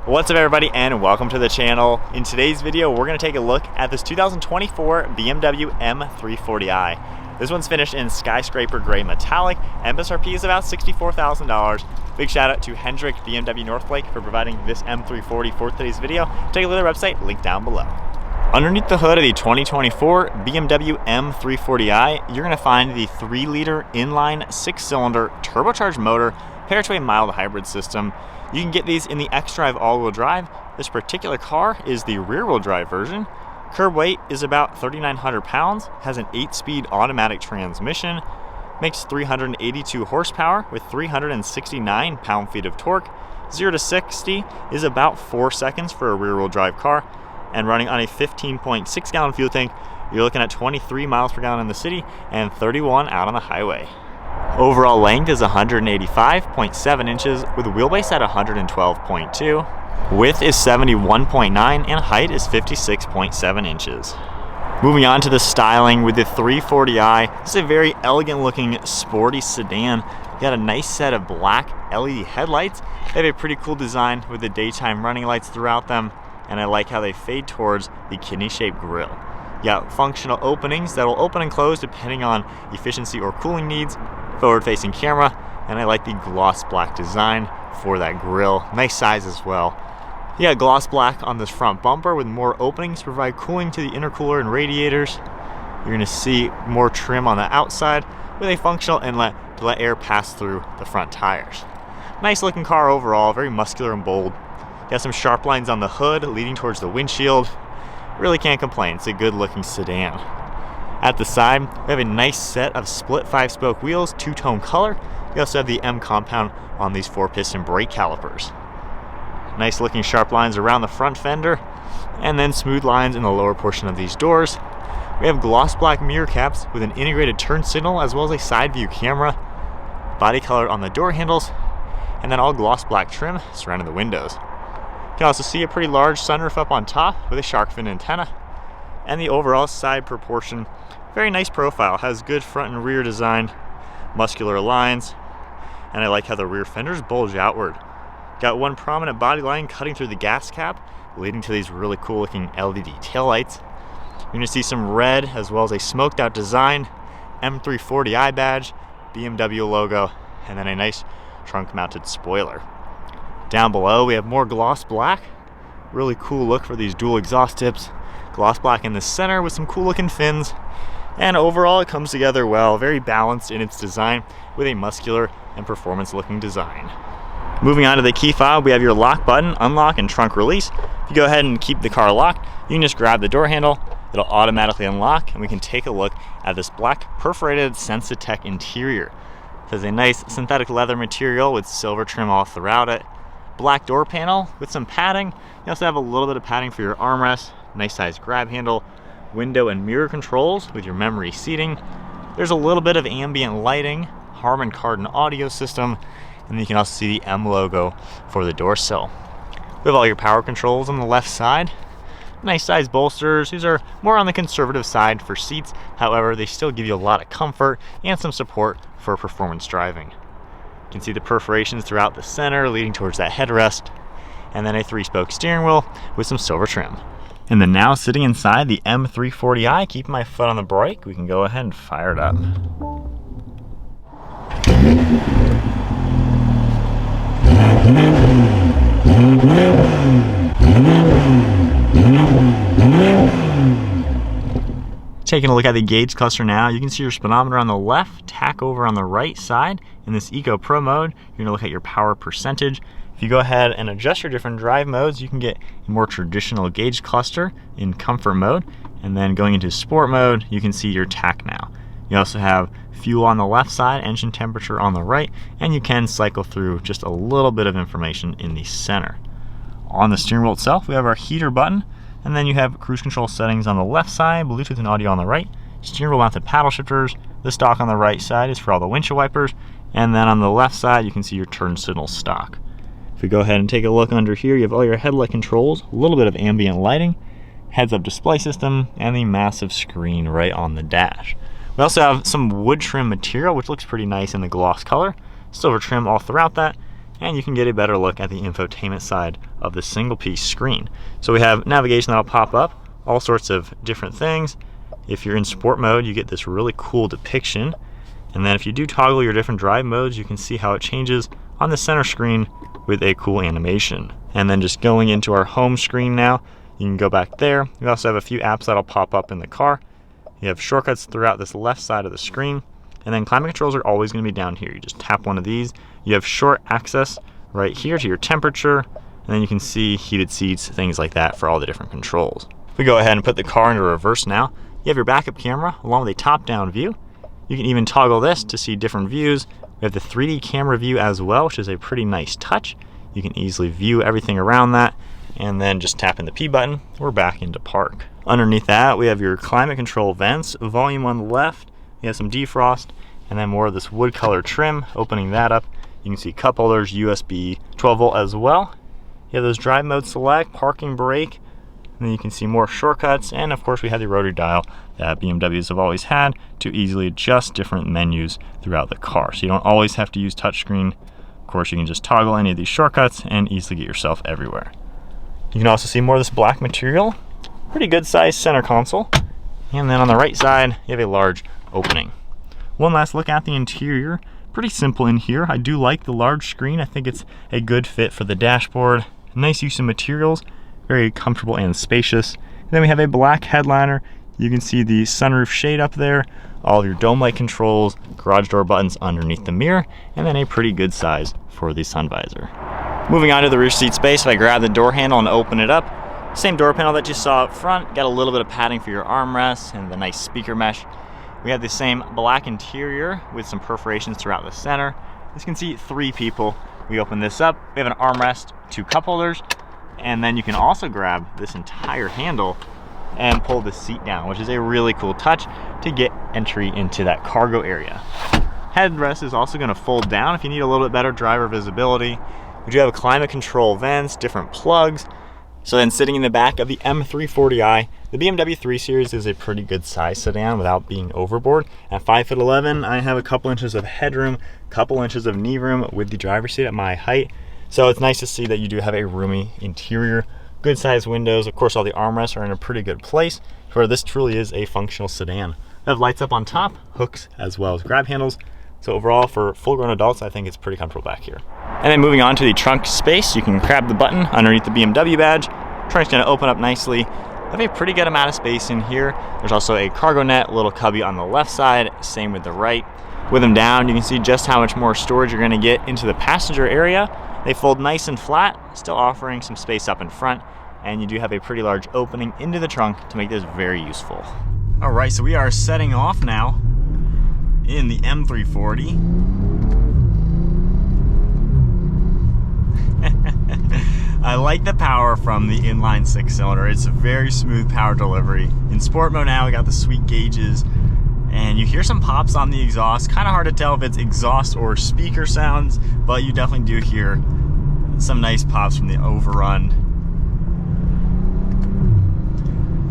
What's up everybody and welcome to the channel. In today's video we're going to take a look at this 2024 BMW M340i. This one's finished in Skyscraper Grey Metallic. MSRP is about $64,000. Big shout out to Hendrick BMW Northlake for providing this M340 for today's video. Take a look at their website, link down below. Underneath the hood of the 2024 BMW M340i, you're going to find the 3-liter inline 6-cylinder turbocharged motor paired to a mild hybrid system. You can get these in the xDrive all-wheel drive. This particular car is the rear-wheel drive version. Curb weight is about 3,900 pounds, has an 8-speed automatic transmission, makes 382 horsepower with 369 pound-feet of torque. 0 to 60 is about 4 seconds for a rear-wheel drive car, and running on a 15.6 gallon fuel tank, you're looking at 23 miles per gallon in the city and 31 out on the highway. Overall length is 185.7 inches with a wheelbase at 112.2. Width is 71.9 and height is 56.7 inches. Moving on to the styling with the 340i, this is a very elegant looking sporty sedan. You got a nice set of black LED headlights. They have a pretty cool design with the daytime running lights throughout them, and I like how they fade towards the kidney-shaped grille. You got functional openings that will open and close depending on efficiency or cooling needs. Forward-facing camera, and I like the gloss black design for that grille. Nice size as well. You got gloss black on this front bumper with more openings to provide cooling to the intercooler and radiators. You're going to see more trim on the outside with a functional inlet to let air pass through the front tires. Nice looking car overall, very muscular and bold. You got some sharp lines on the hood leading towards the windshield. Really can't complain, it's a good looking sedan. At the side, we have a nice set of split 5-spoke wheels, 2-tone color. We also have the M compound on these 4-piston brake calipers. Nice looking sharp lines around the front fender, and then smooth lines in the lower portion of these doors. We have gloss black mirror caps with an integrated turn signal as well as a side view camera. Body color on the door handles, and then all gloss black trim surrounding the windows. You can also see a pretty large sunroof up on top with a shark fin antenna. And the overall side proportion, very nice profile, has good front and rear design, muscular lines, and I like how the rear fenders bulge outward. Got one prominent body line cutting through the gas cap, leading to these really cool looking LED taillights. You're going to see some red as well as a smoked out design, M340i badge, BMW logo, and then a nice trunk mounted spoiler. Down below we have more gloss black, really cool look for these dual exhaust tips. Gloss black in the center with some cool looking fins, and overall it comes together well, very balanced in its design with a muscular and performance looking design. Moving on to the key fob, we have your lock button, unlock and trunk release. If you go ahead and keep the car locked, you can just grab the door handle, it'll automatically unlock, and we can take a look at this black perforated Sensatec interior. It has a nice synthetic leather material with silver trim all throughout it. Black door panel with some padding. You also have a little bit of padding for your armrest. Nice size grab handle, window and mirror controls with your memory seating. There's a little bit of ambient lighting, Harman Kardon audio system, and then you can also see the M logo for the door sill. We have all your power controls on the left side. Nice size bolsters. These are more on the conservative side for seats. However, they still give you a lot of comfort and some support for performance driving. You can see the perforations throughout the center leading towards that headrest, and then a 3-spoke steering wheel with some silver trim. And then now sitting inside the M340i, keeping my foot on the brake, we can go ahead and fire it up. Taking a look at the gauge cluster now, you can see your speedometer on the left, tach over on the right side. In this Eco Pro mode, you're going to look at your power percentage. If you go ahead and adjust your different drive modes, you can get a more traditional gauge cluster in comfort mode. And then going into sport mode, you can see your tach now. You also have fuel on the left side, engine temperature on the right, and you can cycle through just a little bit of information in the center. On the steering wheel itself, we have our heater button, and then you have cruise control settings on the left side, Bluetooth and audio on the right, steering wheel mounted paddle shifters. The stock on the right side is for all the windshield wipers, and then on the left side you can see your turn signal stock. If we go ahead and take a look under here, you have all your headlight controls, a little bit of ambient lighting, heads-up display system, and the massive screen right on the dash. We also have some wood trim material, which looks pretty nice in the gloss color. Silver trim all throughout that, and you can get a better look at the infotainment side of the single piece screen. So we have navigation that'll pop up, all sorts of different things. If you're in sport mode, you get this really cool depiction. And then if you do toggle your different drive modes, you can see how it changes on the center screen with a cool animation. And then just going into our home screen now, you can go back there. We also have a few apps that'll pop up in the car. You have shortcuts throughout this left side of the screen. And then climate controls are always going to be down here. You just tap one of these. You have short access right here to your temperature. And then you can see heated seats, things like that for all the different controls. If we go ahead and put the car into reverse now, you have your backup camera along with a top-down view. You can even toggle this to see different views. We have the 3D camera view as well, which is a pretty nice touch. You can easily view everything around that. And then just tapping the P button, we're back into park. Underneath that, we have your climate control vents, volume on the left. You have some defrost, and then more of this wood color trim. Opening that up, you can see cup holders, USB 12 volt as well. You have those drive mode select, parking brake, and then you can see more shortcuts. And of course, we have the rotary dial that BMWs have always had to easily adjust different menus throughout the car. So you don't always have to use touchscreen. Of course, you can just toggle any of these shortcuts and easily get yourself everywhere. You can also see more of this black material, pretty good sized center console. And then on the right side, you have a large opening. One last look at the interior. Pretty simple in here. I do like the large screen. I think it's a good fit for the dashboard. Nice use of materials, very comfortable and spacious. And then we have a black headliner. You can see the sunroof shade up there, all of your dome light controls, garage door buttons underneath the mirror, and then a pretty good size for the sun visor. Moving on to the rear seat space, if I grab the door handle and open it up, same door panel that you saw up front, got a little bit of padding for your armrests and the nice speaker mesh. We have the same black interior with some perforations throughout the center. As you can see, 3 people. We open this up, we have an armrest, 2 cup holders, and then you can also grab this entire handle and pull the seat down, which is a really cool touch to get entry into that cargo area. Headrest is also going to fold down if you need a little bit better driver visibility. We do have a climate control vents, different plugs. So then sitting in the back of the M340i, the BMW 3 Series is a pretty good size sedan without being overboard. At 5'11", I have a couple inches of headroom, couple inches of knee room with the driver's seat at my height. So it's nice to see that you do have a roomy interior, good sized windows. Of course, all the armrests are in a pretty good place, where this truly is a functional sedan. We have lights up on top, hooks, as well as grab handles. So overall, for full-grown adults, I think it's pretty comfortable back here. And then moving on to the trunk space, you can grab the button underneath the BMW badge. Trunk's gonna open up nicely. I have a pretty good amount of space in here. There's also a cargo net, little cubby on the left side, same with the right. With them down, you can see just how much more storage you're gonna get into the passenger area. They fold nice and flat, still offering some space up in front, and you do have a pretty large opening into the trunk to make this very useful. All right, so we are setting off now in the M340. I like the power from the inline 6-cylinder. It's a very smooth power delivery. In sport mode now, we got the sweet gauges, and you hear some pops on the exhaust. Kind of hard to tell if it's exhaust or speaker sounds, but you definitely do hear some nice pops from the overrun.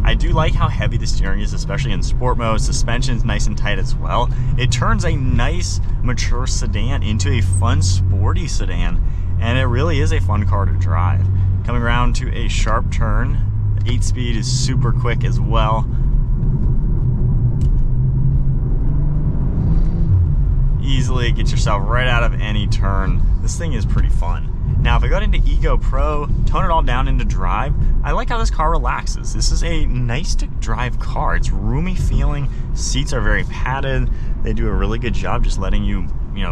I do like how heavy the steering is, especially in sport mode. Suspension's nice and tight as well. It turns a nice, mature sedan into a fun, sporty sedan, and it really is a fun car to drive. Coming around to a sharp turn, the 8-speed is super quick as well. Easily get yourself right out of any turn. This thing is pretty fun. Now, if I go into Eco Pro, tone it all down into drive, I like how this car relaxes. This is a nice to drive car. It's roomy feeling, seats are very padded. They do a really good job just letting you,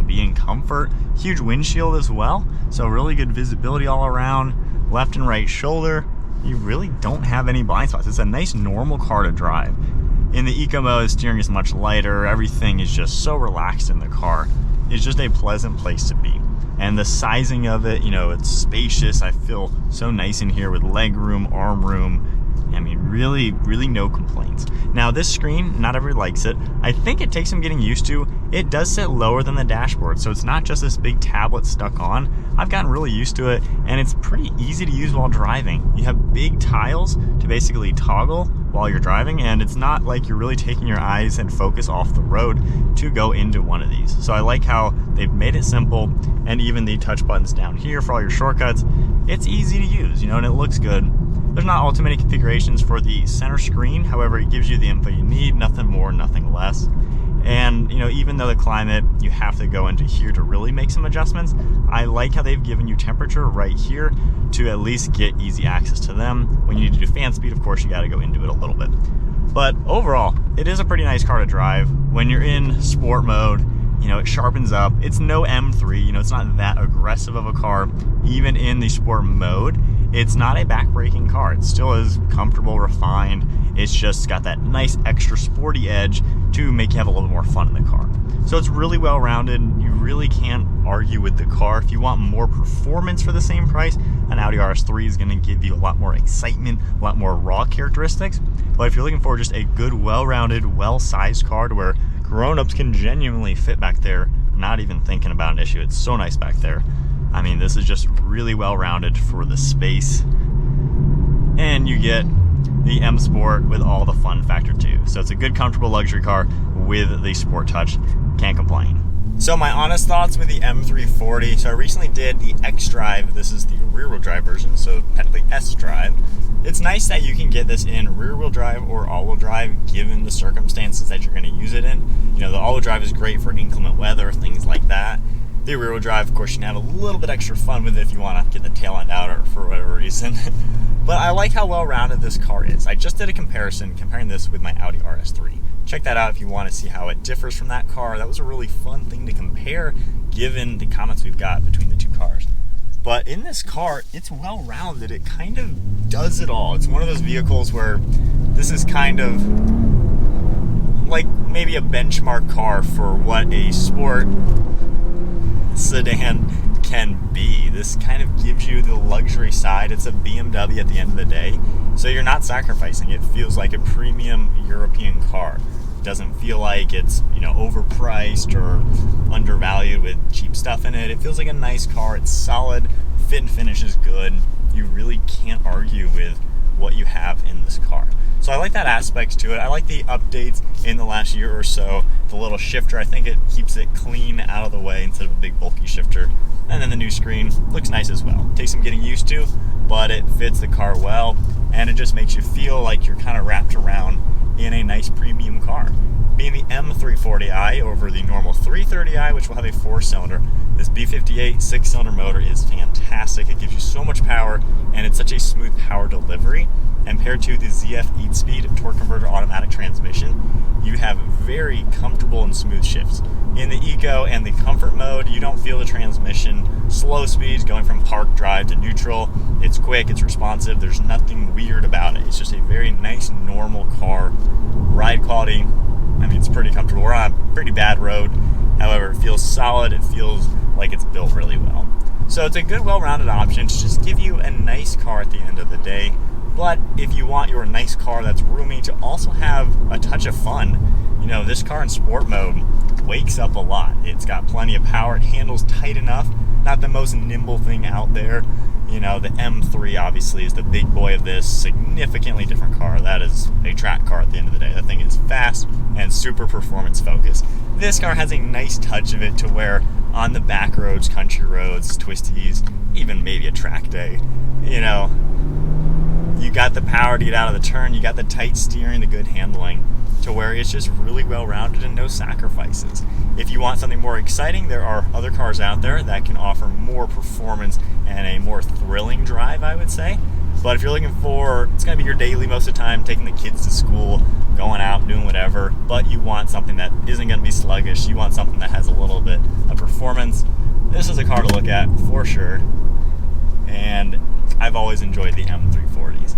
be in comfort. Huge windshield as well, so really good visibility all around. Left and right shoulder, you really don't have any blind spots. It's a nice normal car to drive. In the Eco mode, the steering is much lighter. Everything is just so relaxed in the car. It's just a pleasant place to be. And the sizing of it, it's spacious. I feel so nice in here with leg room, arm room. I mean, really, really no complaints. Now this screen, not everybody likes it. I think it takes some getting used to. It does sit lower than the dashboard, so it's not just this big tablet stuck on. I've gotten really used to it, and it's pretty easy to use while driving. You have big tiles to basically toggle while you're driving, and it's not like you're really taking your eyes and focus off the road to go into one of these. So I like how they've made it simple, and even the touch buttons down here for all your shortcuts, it's easy to use, and it looks good. There's not all too many configurations for the center screen, however, it gives you the info you need, nothing more, nothing less. And even though the climate, you have to go into here to really make some adjustments, I like how they've given you temperature right here to at least get easy access to them. When you need to do fan speed, of course, you got to go into it a little bit. But overall, it is a pretty nice car to drive. When you're in sport mode, it sharpens up. It's no M3, it's not that aggressive of a car. Even in the sport mode, it's not a back-breaking car. It still is comfortable, refined. It's just got that nice extra sporty edge to make you have a little bit more fun in the car. So it's really well-rounded. You really can't argue with the car. If you want more performance for the same price, an Audi RS3 is going to give you a lot more excitement, a lot more raw characteristics. But if you're looking for just a good, well-rounded, well-sized car to where grown-ups can genuinely fit back there, not even thinking about an issue, it's so nice back there. I mean, this is just really well-rounded for the space. And you get the M Sport with all the fun factor too. So it's a good, comfortable luxury car with the sport touch. Can't complain. So my honest thoughts with the M340. So I recently did the X-Drive. This is the rear-wheel drive version, so technically S-Drive. It's nice that you can get this in rear-wheel drive or all-wheel drive given the circumstances that you're going to use it in. The all-wheel drive is great for inclement weather, things like that. The rear-wheel drive, of course, you can have a little bit extra fun with it if you want to get the tail end out or for whatever reason. But I like how well-rounded this car is. I just did a comparison, comparing this with my Audi RS3. Check that out if you want to see how it differs from that car. That was a really fun thing to compare, given the comments we've got between the two cars. But in this car, it's well-rounded. It kind of does it all. It's one of those vehicles where this is kind of like maybe a benchmark car for what a sport sedan can be. This kind of gives you the luxury side. It's a BMW at the end of the day, so you're not sacrificing. It feels like a premium European car. It doesn't feel like it's overpriced or undervalued with cheap stuff in it. It feels like a nice car. It's solid. Fit and finish is good. You really can't argue with what you have in this car. So I like that aspect to it. I like the updates in the last year or so. The little shifter, I think it keeps it clean out of the way instead of a big bulky shifter. And then the new screen looks nice as well. Takes some getting used to, but it fits the car well, and it just makes you feel like you're kind of wrapped around in a nice premium car. Being the M340i over the normal 330i, which will have a 4-cylinder, this B58 6-cylinder motor is fantastic. It gives you so much power, and it's such a smooth power delivery. And paired to the ZF 8-speed torque converter automatic transmission, you have very comfortable and smooth shifts. In the eco and the comfort mode, you don't feel the transmission slow speeds going from park drive to neutral. It's quick, it's responsive, there's nothing weird about it. It's just a very nice, normal car. Ride quality, I mean, it's pretty comfortable. We're on a pretty bad road. However, it feels solid, it feels like it's built really well. So it's a good, well-rounded option to just give you a nice car at the end of the day. But if you want your nice car that's roomy to also have a touch of fun, this car in sport mode wakes up a lot. It's got plenty of power. It handles tight enough. Not the most nimble thing out there. The M3 obviously is the big boy of this. Significantly different car. That is a track car at the end of the day. That thing is fast and super performance focused. This car has a nice touch of it to where on the back roads, country roads, twisties, even maybe a track day, you got the power to get out of the turn, you got the tight steering, the good handling, to where it's just really well-rounded and no sacrifices. If you want something more exciting, there are other cars out there that can offer more performance and a more thrilling drive, I would say. But if you're looking for, it's going to be your daily most of the time, taking the kids to school, going out, doing whatever, but you want something that isn't going to be sluggish, you want something that has a little bit of performance, this is a car to look at for sure. And I've always enjoyed the M340s.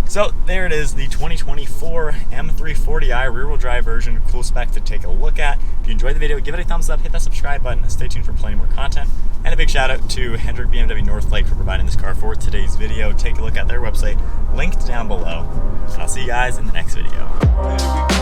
So there it is, the 2024 M340i rear-wheel drive version. Cool spec to take a look at. If you enjoyed the video, give it a thumbs up, hit that subscribe button, stay tuned for plenty more content. And a big shout out to Hendrick BMW Northlake for providing this car for today's video. Take a look at their website, linked down below. And I'll see you guys in the next video.